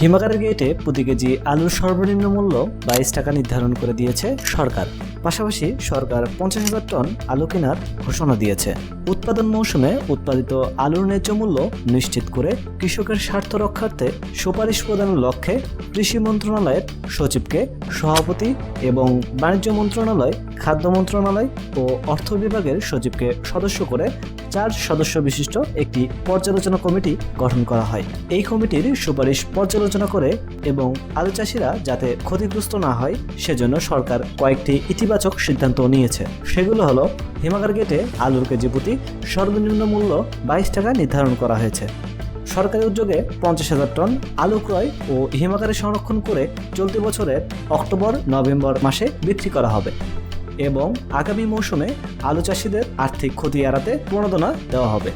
হিমাগারের গেটে প্রতি কেজি আলুর সর্বনিম্ন মূল্য 22 টাকা নির্ধারণ করে দিয়েছে সরকার। পাশাপাশি সরকার 50,000 টন আলু কেনার ঘোষণা দিয়েছে। উৎপাদন মৌসুমে উৎপাদিত আলুর ন্যায্য মূল্য নিশ্চিত করে কৃষকের স্বার্থ রক্ষার্থে সুপারিশ প্রদানের লক্ষ্যে কৃষি মন্ত্রণালয়ের সচিবকে সভাপতি এবং বাণিজ্য মন্ত্রণালয়, খাদ্য মন্ত্রণালয় ও অর্থ বিভাগের সচিবকে সদস্য করে 4 সদস্য বিশিষ্ট একটি পর্যালোচনা কমিটি গঠন করা হয়। এই কমিটির সুপারিশ পর্যালোচনা করে এবং আলু চাষিরা যাতে ক্ষতিগ্রস্ত না হয় সেজন্য সরকার কয়েকটি ইতিবাচক সিদ্ধান্ত নিয়েছে। সেগুলো হলো, হিমাগার গেটে আলুর কেজি প্রতি সর্বনিম্ন মূল্য 22 টাকা নির্ধারণ করা হয়েছে। সরকারি উদ্যোগে 50,000 টন আলু ক্রয় ও হিমাগারে সংরক্ষণ করে চলতি বছরের অক্টোবর-নভেম্বর মাসে বিক্রি করা হবে এবং আগামী মৌসুমে আলু চাষিদের আর্থিক ক্ষতি এড়াতে প্রণোদনা দেওয়া হবে।